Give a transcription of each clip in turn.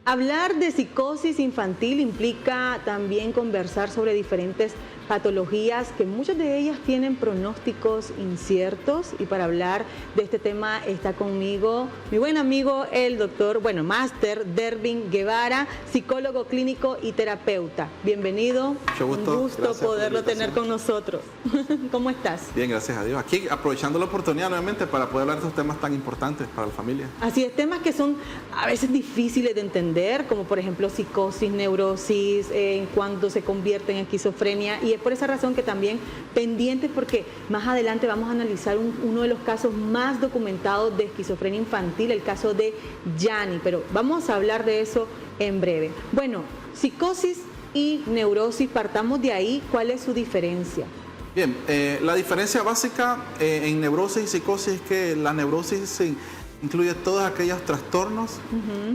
Hablar de psicosis infantil implica también conversar sobre diferentes patologías que muchas de ellas tienen pronósticos inciertos, y para hablar de este tema está conmigo mi buen amigo el doctor, máster Dervin Guevara, psicólogo clínico y terapeuta. Bienvenido, mucho gusto. Un gusto poderlo tener con nosotros. ¿Cómo estás? Bien, gracias a Dios. Aquí aprovechando la oportunidad nuevamente para poder hablar de estos temas tan importantes para la familia. Así es, temas que son a veces difíciles de entender, como por ejemplo psicosis, neurosis, en cuanto se convierte en esquizofrenia, y es por esa razón que también pendientes, porque más adelante vamos a analizar uno de los casos más documentados de esquizofrenia infantil, el caso de Yanni, pero vamos a hablar de eso en breve. Bueno, psicosis y neurosis, partamos de ahí. ¿Cuál es su diferencia? Bien, la diferencia básica en neurosis y psicosis es que la neurosis incluye todos aquellos trastornos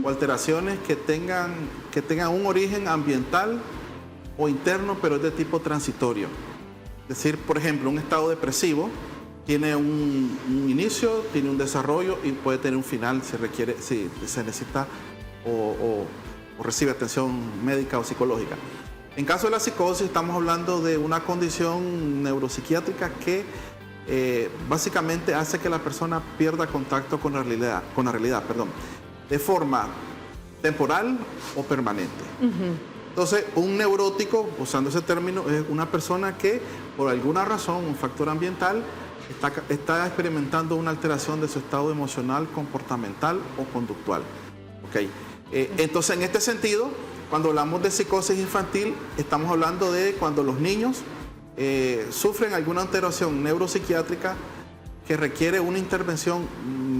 o alteraciones que tengan un origen ambiental o interno, pero es de tipo transitorio. Es decir, por ejemplo, un estado depresivo tiene un inicio, tiene un desarrollo y puede tener un final si se necesita o recibe atención médica o psicológica. En caso de la psicosis, estamos hablando de una condición neuropsiquiátrica que básicamente hace que la persona pierda contacto con la realidad, de forma temporal o permanente. Entonces, un neurótico, usando ese término, es una persona que por alguna razón, un factor ambiental, está experimentando una alteración de su estado emocional, comportamental o conductual. ¿Okay? Entonces, en este sentido, cuando hablamos de psicosis infantil, estamos hablando de cuando los niños sufren alguna alteración neuropsiquiátrica que requiere una intervención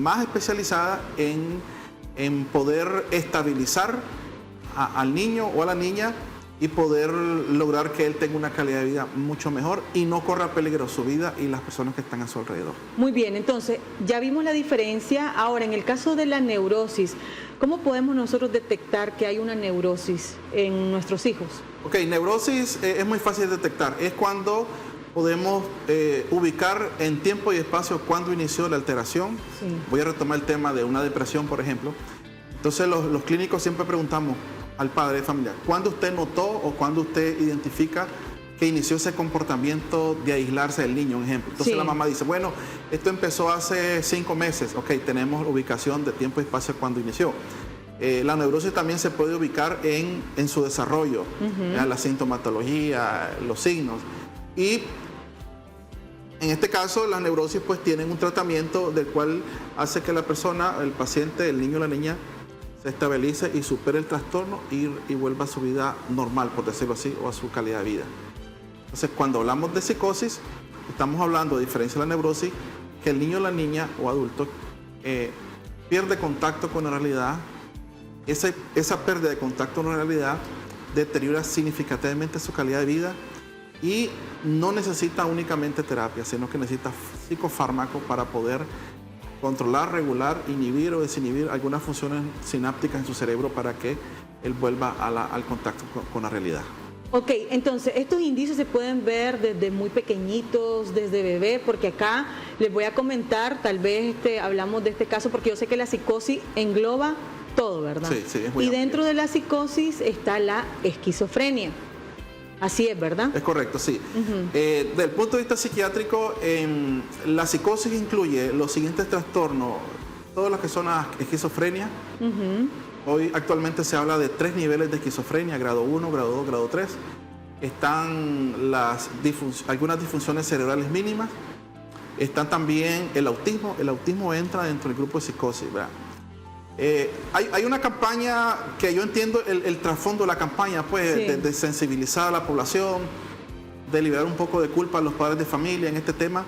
más especializada en poder estabilizar al niño o a la niña y poder lograr que él tenga una calidad de vida mucho mejor y no corra peligro su vida y las personas que están a su alrededor. Muy bien, entonces ya vimos la diferencia. Ahora, en el caso de la neurosis, ¿cómo podemos nosotros detectar que hay una neurosis en nuestros hijos? Ok, neurosis es muy fácil de detectar. Es cuando podemos ubicar en tiempo y espacio cuándo inició la alteración. Sí. Voy a retomar el tema de una depresión, por ejemplo. Entonces los clínicos siempre preguntamos al padre de familia, ¿cuándo usted notó o cuándo usted identifica que inició ese comportamiento de aislarse del niño, un ejemplo? Entonces la mamá dice, bueno, esto empezó hace 5 meses. Ok, tenemos ubicación de tiempo y espacio cuando inició. La neurosis también se puede ubicar en su desarrollo, la sintomatología, los signos. Y en este caso, las neurosis pues tienen un tratamiento del cual hace que la persona, el paciente, el niño o la niña, se estabilice y supere el trastorno y vuelva a su vida normal, por decirlo así, o a su calidad de vida. Entonces, cuando hablamos de psicosis, estamos hablando, a diferencia de la neurosis, que el niño, la niña o adulto pierde contacto con la realidad. Esa pérdida de contacto con la realidad deteriora significativamente su calidad de vida y no necesita únicamente terapia, sino que necesita psicofármaco para poder controlar, regular, inhibir o desinhibir algunas funciones sinápticas en su cerebro para que él vuelva al contacto con la realidad. Ok, entonces estos indicios se pueden ver desde muy pequeñitos, desde bebé, porque acá les voy a comentar, tal vez hablamos de este caso, porque yo sé que la psicosis engloba todo, ¿verdad? Sí, sí, es muy amplio. Dentro de la psicosis está la esquizofrenia. Así es, ¿verdad? Es correcto, sí. Desde el punto de vista psiquiátrico, la psicosis incluye los siguientes trastornos, todos los que son esquizofrenia. Hoy actualmente se habla de 3 niveles de esquizofrenia, grado 1, grado 2, grado 3. Están algunas disfunciones cerebrales mínimas. Están también el autismo. El autismo entra dentro del grupo de psicosis, ¿verdad? Hay una campaña que yo entiendo el trasfondo de la campaña, pues, sí, de sensibilizar a la población, de liberar un poco de culpa a los padres de familia en este tema,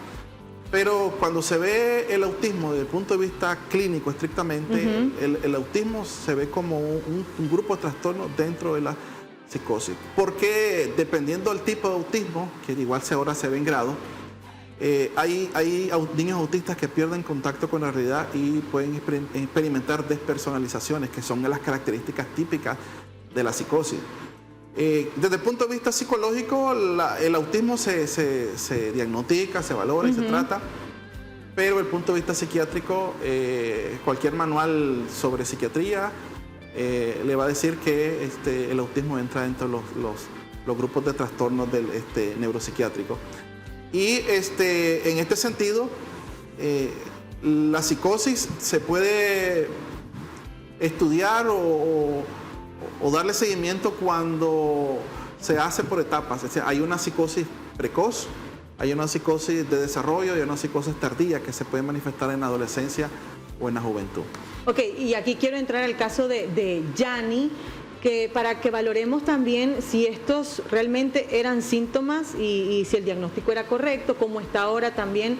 pero cuando se ve el autismo desde el punto de vista clínico estrictamente, el autismo se ve como un grupo de trastornos dentro de la psicosis, porque dependiendo del tipo de autismo, que igual ahora se ve en grado, hay niños autistas que pierden contacto con la realidad y pueden experimentar despersonalizaciones, que son las características típicas de la psicosis. Desde el punto de vista psicológico, el autismo se diagnostica, se valora y se trata, pero desde el punto de vista psiquiátrico, cualquier manual sobre psiquiatría le va a decir que el autismo entra dentro de los grupos de trastornos del, neuropsiquiátricos. Y en este sentido, la psicosis se puede estudiar o darle seguimiento cuando se hace por etapas. Es decir, hay una psicosis precoz, hay una psicosis de desarrollo y una psicosis tardía que se puede manifestar en la adolescencia o en la juventud. Ok, y aquí quiero entrar al caso de Yanni, que para que valoremos también si estos realmente eran síntomas y si el diagnóstico era correcto, como está ahora también.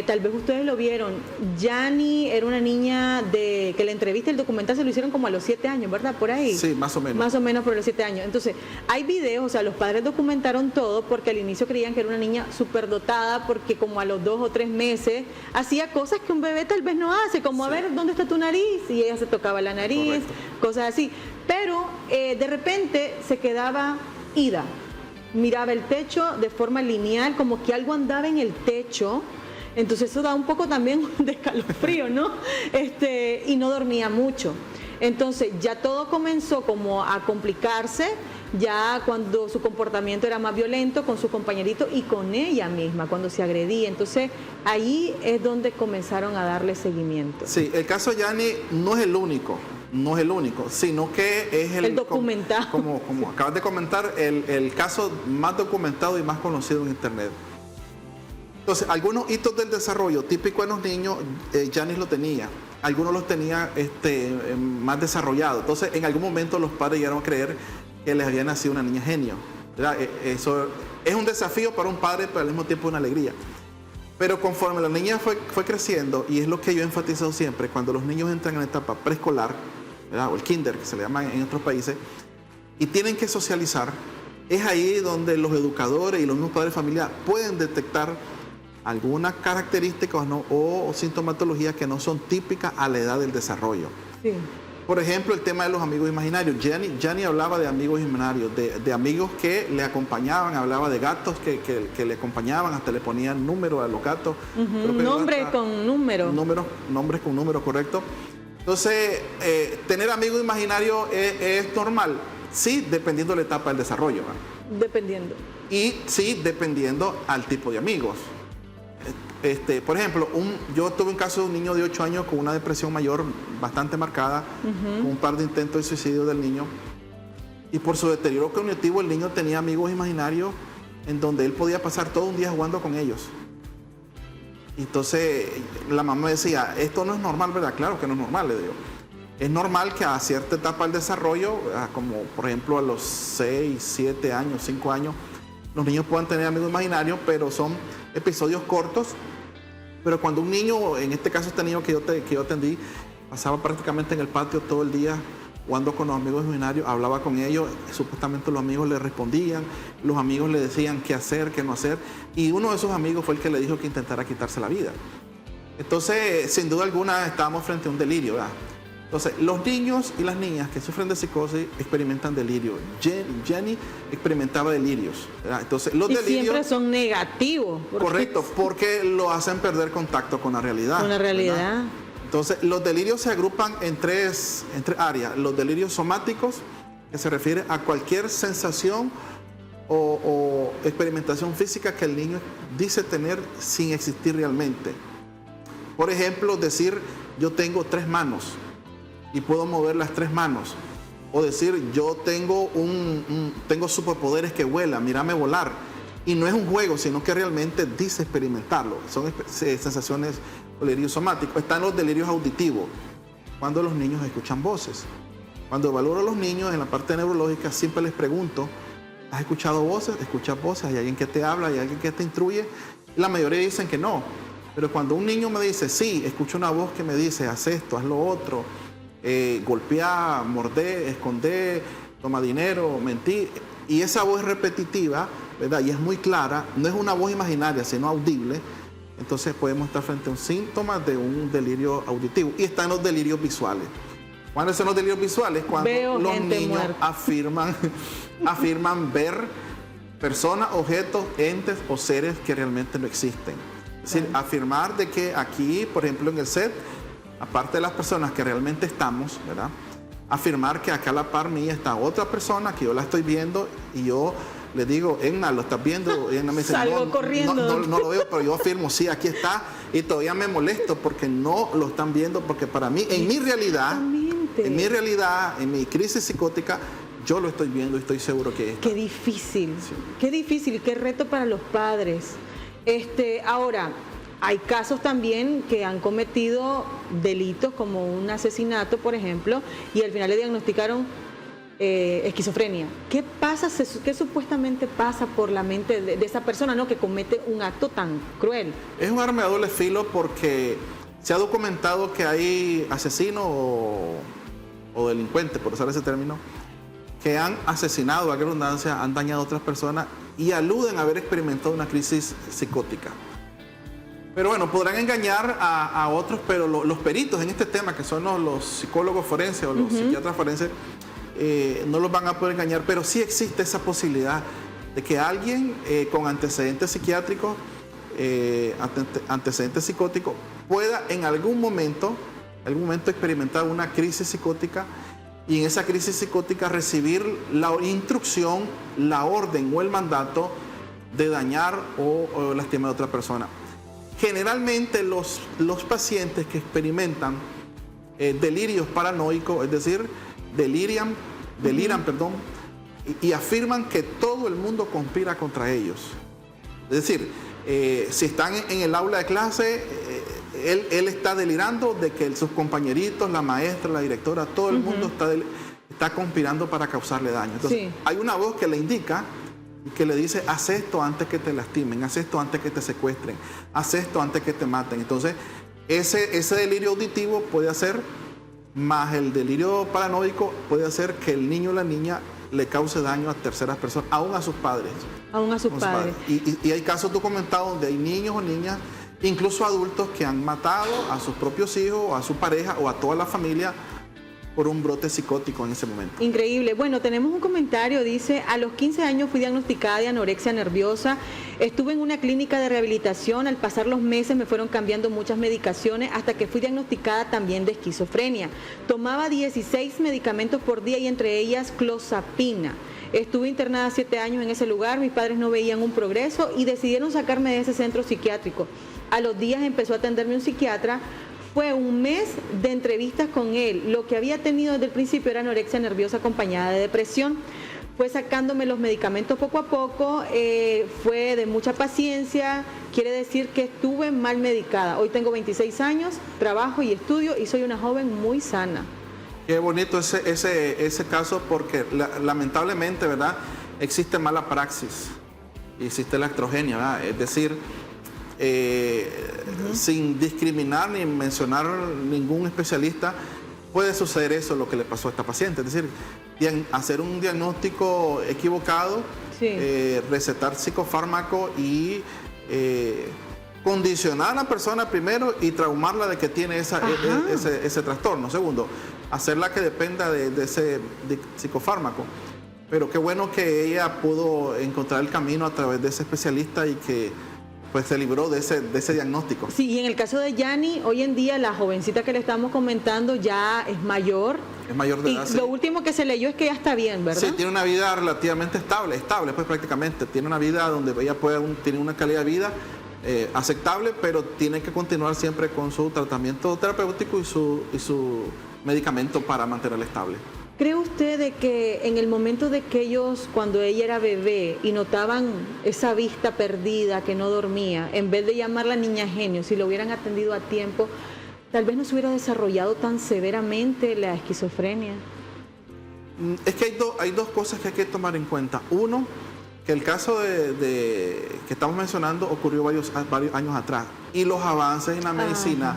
Tal vez ustedes lo vieron. Yanni era una niña que la entrevista, el documental se lo hicieron como a los 7 años, ¿verdad? Por ahí. Sí, más o menos. Más o menos por los 7 años. Entonces, hay videos, o sea, los padres documentaron todo porque al inicio creían que era una niña superdotada porque como a los 2 o 3 meses hacía cosas que un bebé tal vez no hace, como sí. A ver, ¿dónde está tu nariz? Y ella se tocaba la nariz, correcto, cosas así. Pero de repente se quedaba ida, miraba el techo de forma lineal, como que algo andaba en el techo. Entonces eso da un poco también de escalofrío, ¿no? Y no dormía mucho. Entonces ya todo comenzó como a complicarse, ya cuando su comportamiento era más violento con su compañerito y con ella misma, cuando se agredía. Entonces ahí es donde comenzaron a darle seguimiento. Sí, el caso de Yanni no es el único, sino que es el documentado. Como acabas de comentar, el caso más documentado y más conocido en Internet. Entonces, algunos hitos del desarrollo típico en los niños, Yanni lo tenía. Algunos los tenía más desarrollados. Entonces, en algún momento los padres llegaron a creer que les había nacido una niña genio, ¿verdad? Eso es un desafío para un padre, pero al mismo tiempo una alegría. Pero conforme la niña fue creciendo, y es lo que yo he enfatizado siempre, cuando los niños entran en la etapa preescolar, ¿verdad? O el kinder, que se le llama en otros países, y tienen que socializar, es ahí donde los educadores y los mismos padres de familia pueden detectar algunas características o sintomatologías que no son típicas a la edad del desarrollo. Sí. Por ejemplo, el tema de los amigos imaginarios. Yanni hablaba de amigos imaginarios, de amigos que le acompañaban, hablaba de gatos que le acompañaban, hasta le ponían números a los gatos. Nombres con números. Nombres con números, correcto. Entonces, tener amigos imaginarios es normal, sí, dependiendo de la etapa del desarrollo, ¿no? Dependiendo. Y sí, dependiendo al tipo de amigos. Por ejemplo, yo tuve un caso de un niño de 8 años con una depresión mayor bastante marcada, con un par de intentos de suicidio del niño. Y por su deterioro cognitivo, el niño tenía amigos imaginarios en donde él podía pasar todo un día jugando con ellos. Entonces, la mamá me decía, esto no es normal, ¿verdad? Claro que no es normal, le digo. Es normal que a cierta etapa del desarrollo, como por ejemplo a los 6, 7 años, 5 años, los niños puedan tener amigos imaginarios, pero son episodios cortos. Pero cuando un niño, en este caso este niño que yo atendí, pasaba prácticamente en el patio todo el día jugando con los amigos imaginarios, hablaba con ellos, supuestamente los amigos le respondían, los amigos le decían qué hacer, qué no hacer, y uno de esos amigos fue el que le dijo que intentara quitarse la vida. Entonces, sin duda alguna, estábamos frente a un delirio, ¿verdad? Entonces, los niños y las niñas que sufren de psicosis experimentan delirio. Yanni experimentaba delirios, ¿verdad? Entonces, los delirios siempre son negativos. Correcto, porque lo hacen perder contacto con la realidad. Con la realidad. ¿Verdad? Entonces, los delirios se agrupan en tres áreas. Los delirios somáticos, que se refiere a cualquier sensación o experimentación física que el niño dice tener sin existir realmente. Por ejemplo, decir, yo tengo 3 manos y puedo mover las 3 manos. O decir, yo tengo superpoderes que vuelan, mírame volar. Y no es un juego, sino que realmente dice experimentarlo. Son sensaciones o delirios somáticos. Están los delirios auditivos, cuando los niños escuchan voces. Cuando evalúo a los niños en la parte neurológica, siempre les pregunto, ¿has escuchado voces? ¿Escuchas voces? ¿Hay alguien que te habla? ¿Hay alguien que te instruye? Y la mayoría dicen que no. Pero cuando un niño me dice, sí, escucho una voz que me dice, haz esto, haz lo otro, golpear, morder, esconder, toma dinero, mentir, y esa voz es repetitiva, ¿verdad? Y es muy clara, no es una voz imaginaria, sino audible, entonces podemos estar frente a un síntoma de un delirio auditivo. Y están los delirios visuales. ¿Cuáles son los delirios visuales? Cuando los niños afirman ver personas, objetos, entes o seres que realmente no existen. Es decir, afirmar de que aquí, por ejemplo, en el set, aparte de las personas que realmente estamos, ¿verdad? afirmar que acá a la par mía está otra persona que yo la estoy viendo y yo le digo, Edna, ¿lo estás viendo? Y Edna me dice, salgo no, corriendo. No lo veo, pero yo afirmo, sí, aquí está. Y todavía me molesto porque no lo están viendo, porque para mí, en mi realidad, en mi crisis psicótica, yo lo estoy viendo y estoy seguro que es. Qué difícil, Sí. qué difícil, qué reto para los padres. Ahora, hay casos también que han cometido delitos como un asesinato, por ejemplo, y al final le diagnosticaron esquizofrenia. ¿Qué pasa, qué supuestamente pasa por la mente de esa persona, ¿no?, que comete un acto tan cruel? Es un arma de doble filo porque se ha documentado que hay asesinos o delincuentes, por usar ese término, que han asesinado, a qué redundancia, han dañado a otras personas y aluden a haber experimentado una crisis psicótica. Pero bueno, podrán engañar a otros, pero los peritos en este tema, que son los psicólogos forenses o los psiquiatras forenses, no los van a poder engañar, pero sí existe esa posibilidad de que alguien con antecedentes psiquiátricos, antecedentes psicóticos, pueda en algún momento experimentar una crisis psicótica y en esa crisis psicótica recibir la instrucción, la orden o el mandato de dañar o lastimar a otra persona. Generalmente los pacientes que experimentan delirios paranoicos, es decir, deliran, y afirman que todo el mundo conspira contra ellos. Es decir, si están en el aula de clase, él está delirando de que sus compañeritos, la maestra, la directora, todo el mundo está conspirando para causarle daño. Entonces, hay una voz que le indica, que le dice, haz esto antes que te lastimen, haz esto antes que te secuestren, haz esto antes que te maten. Entonces, ese delirio auditivo puede hacer, más el delirio paranoico, puede hacer que el niño o la niña le cause daño a terceras personas, aún a sus padres. Aún a sus padres. Y hay casos documentados donde hay niños o niñas, incluso adultos, que han matado a sus propios hijos, o a su pareja, o a toda la familia por un brote psicótico en ese momento. Increíble. Bueno, tenemos un comentario, dice, a los 15 años fui diagnosticada de anorexia nerviosa, estuve en una clínica de rehabilitación, al pasar los meses me fueron cambiando muchas medicaciones hasta que fui diagnosticada también de esquizofrenia. Tomaba 16 medicamentos por día y entre ellas clozapina. Estuve internada 7 años en ese lugar, mis padres no veían un progreso y decidieron sacarme de ese centro psiquiátrico. A los días empezó a atenderme un psiquiatra. Fue un mes de entrevistas con él. Lo que había tenido desde el principio era anorexia nerviosa acompañada de depresión. Fue sacándome los medicamentos poco a poco, fue de mucha paciencia, quiere decir que estuve mal medicada. Hoy tengo 26 años, trabajo y estudio y soy una joven muy sana. Qué bonito ese caso, porque lamentablemente, ¿verdad?, existe mala praxis y existe la iatrogenia, ¿verdad? Es decir, sin discriminar ni mencionar ningún especialista, puede suceder eso, lo que le pasó a esta paciente. Es decir, hacer un diagnóstico equivocado, recetar psicofármaco y condicionar a la persona primero y traumarla de que tiene ese trastorno. Segundo, hacerla que dependa de ese psicofármaco. Pero qué bueno que ella pudo encontrar el camino a través de ese especialista y que pues se libró de ese diagnóstico. Sí, y en el caso de Yani, hoy en día la jovencita que le estamos comentando ya es mayor. Es mayor de edad. Y lo último que se leyó es que ya está bien, ¿verdad? Sí, tiene una vida relativamente estable pues prácticamente. Tiene una vida donde ella tiene una calidad de vida aceptable, pero tiene que continuar siempre con su tratamiento terapéutico y su medicamento para mantenerla estable. ¿Cree usted de que en el momento de que ellos, cuando ella era bebé y notaban esa vista perdida, que no dormía, en vez de llamarla niña genio, si lo hubieran atendido a tiempo, tal vez no se hubiera desarrollado tan severamente la esquizofrenia? Es que hay dos cosas que hay que tomar en cuenta. Uno, que el caso que estamos mencionando ocurrió varios años atrás y los avances en la medicina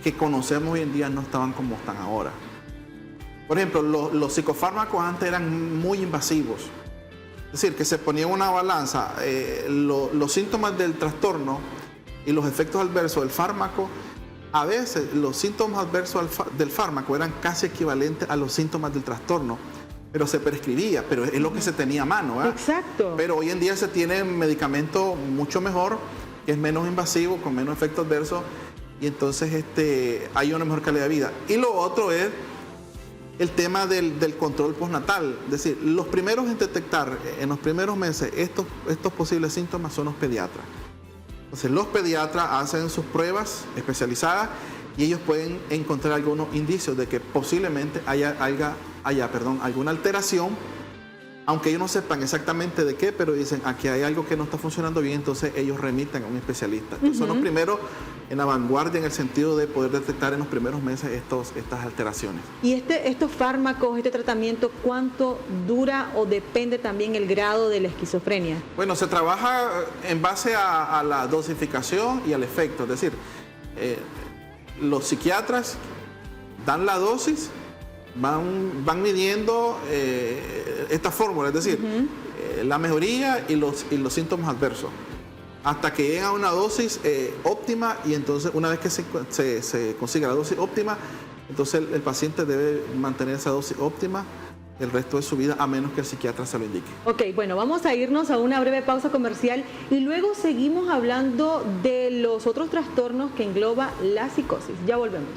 que conocemos hoy en día no estaban como están ahora. Por ejemplo, los psicofármacos antes eran muy invasivos. Es decir, que se ponía en una balanza los síntomas del trastorno y los efectos adversos del fármaco. A veces los síntomas adversos del fármaco eran casi equivalentes a los síntomas del trastorno, pero se prescribía, pero es lo que se tenía a mano, ¿verdad? Exacto. Pero hoy en día se tiene medicamento mucho mejor, que es menos invasivo, con menos efectos adversos, y entonces hay una mejor calidad de vida. Y lo otro es el tema del control postnatal. Es decir, los primeros en detectar en los primeros meses estos posibles síntomas son los pediatras. Entonces, los pediatras hacen sus pruebas especializadas y ellos pueden encontrar algunos indicios de que posiblemente haya alguna alteración, aunque ellos no sepan exactamente de qué, pero dicen, aquí hay algo que no está funcionando bien, entonces ellos remiten a un especialista. Entonces, son los primeros en la vanguardia en el sentido de poder detectar en los primeros meses estas alteraciones. ¿Y estos fármacos, este tratamiento, cuánto dura o depende también el grado de la esquizofrenia? Bueno, se trabaja en base a la dosificación y al efecto. Es decir, los psiquiatras dan la dosis, van midiendo esta fórmula, es decir, la mejoría y los síntomas adversos, hasta que lleguen a una dosis óptima, y entonces una vez que se consiga la dosis óptima, entonces el paciente debe mantener esa dosis óptima el resto de su vida, a menos que el psiquiatra se lo indique. Ok, bueno, vamos a irnos a una breve pausa comercial y luego seguimos hablando de los otros trastornos que engloba la psicosis. Ya volvemos.